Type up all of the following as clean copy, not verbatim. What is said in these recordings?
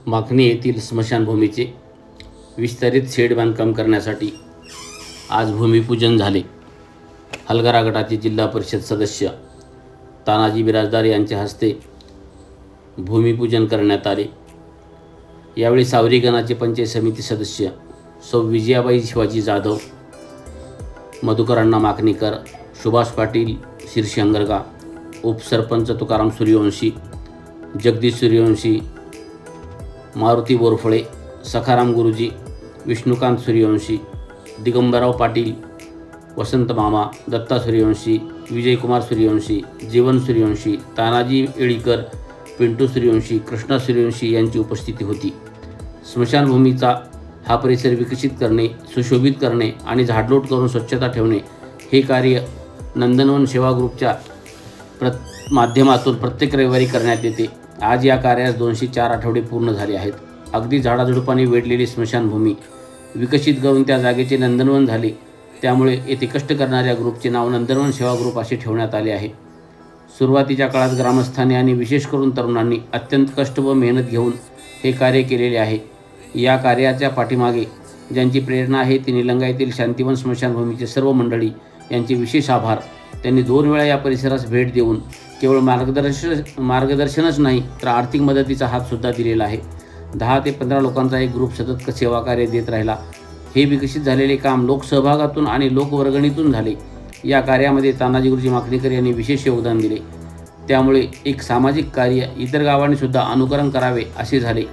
माखणी येथील स्मशानभूमीचे विस्तारित शेड बांधकाम करण्यासाठी आज भूमिपूजन झाले. हलगरा गटाचे जिल्हा परिषद सदस्य तानाजी बिराजदार यांच्या हस्ते भूमिपूजन करण्यात आले. यावेळी सावरी गणाचे पंचायत समिती सदस्य सौ विजयाबाई शिवाजी जाधव, मधुकर अण्णा माकणीकर, सुभाष पाटील शिरशंगरगा, उपसरपंच तुकाराम सूर्यवंशी, जगदीश सूर्यवंशी, मारुती बोरफळे, सखाराम गुरुजी, विष्णुकांत सूर्यवंशी, दिगंबरराव पाटील, वसंत मामा, दत्ता सूर्यवंशी, विजयकुमार सूर्यवंशी, जीवन सूर्यवंशी, तानाजी येळीकर, पिंटू सूर्यवंशी, कृष्णा सूर्यवंशी यांची उपस्थिती होती. स्मशानभूमीचा हा परिसर विकसित करणे, सुशोभित करणे आणि झाडलोट करून स्वच्छता ठेवणे हे कार्य नंदनवन सेवा ग्रुपच्या माध्यमातून प्रत्येक रविवारी करण्यात येते. आज या कार्यास 204 आठवडे पूर्ण झाले आहेत. अगदी झाडाझुडपाने वेढलेली स्मशानभूमी विकसित करून त्या जागेचे नंदनवन झाले. त्यामुळे येथे कष्ट करणाऱ्या ग्रुपचे नाव नंदनवन सेवा ग्रुप असे ठेवण्यात आले आहे. सुरुवातीच्या काळात ग्रामस्थांनी आणि विशेष करून तरुणांनी अत्यंत कष्ट व मेहनत घेऊन हे कार्य केलेले आहे. या कार्याच्या पाठीमागे ज्यांची प्रेरणा आहे ती निलंगा येथील शांतिवन स्मशानभूमीचे सर्व मंडळी यांचे विशेष आभार. त्यांनी 2 वेळा या परिसरास भेट देऊन केवळ मार्गदर्शनच नाही तर आर्थिक मदतीचा हातसुद्धा दिलेला आहे. 10 ते 15 लोकांचा एक ग्रुप सतत सेवा कार्य देत राहिला. हे विकसित झालेले काम लोकसहभागातून आणि लोकवर्गणीतून झाले. या कार्यामध्ये तानाजी गुरुजी माकणीकर यांनी विशेष योगदान दिले. त्यामुळे एक सामाजिक कार्य इतर गावांनी सुद्धा अनुकरण करावे असे झाले.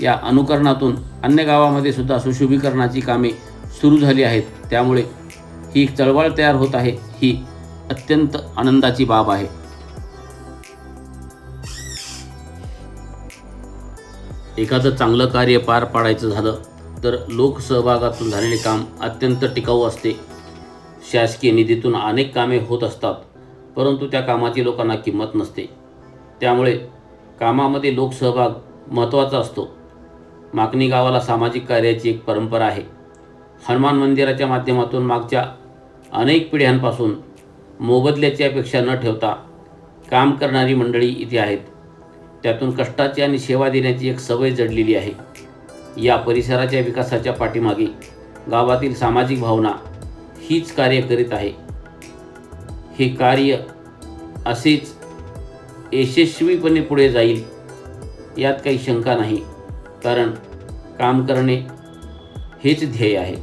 या अनुकरणातून अन्य गावामध्ये सुद्धा सुशोभीकरणाची कामे सुरू झाली आहेत. त्यामुळे ही चळवळ तयार होत आहे. ही अत्यंत आनंदाची बाब आहे. एखादं चांगलं कार्य पार पाडायचं झालं तर लोकसहभागातून झालेले काम अत्यंत टिकाऊ असते. शासकीय निधीतून अनेक कामे होत असतात, परंतु त्या कामाची लोकांना किंमत नसते. त्यामुळे कामामध्ये लोकसहभाग महत्त्वाचा असतो. माकणी गावाला सामाजिक कार्याची एक परंपरा आहे. हनुमान मंदिराच्या माध्यमातून मागच्या अनेक पिढ्यांपासून मोबदल्याची अपेक्षा न ठेवता काम करणारी मंडळी इथे आहेत. त्यातून कष्टाची आणि सेवा देण्याची एक सवय जडलेली आहे. या परिसराच्या विकासाच्या पाठीमागे गावातील सामाजिक भावना हीच कार्य करीत आहे. हे कार्य असेच यशस्वीपणे पुढे जाईल यात काही शंका नाही, कारण काम करणे हेच ध्येय आहे.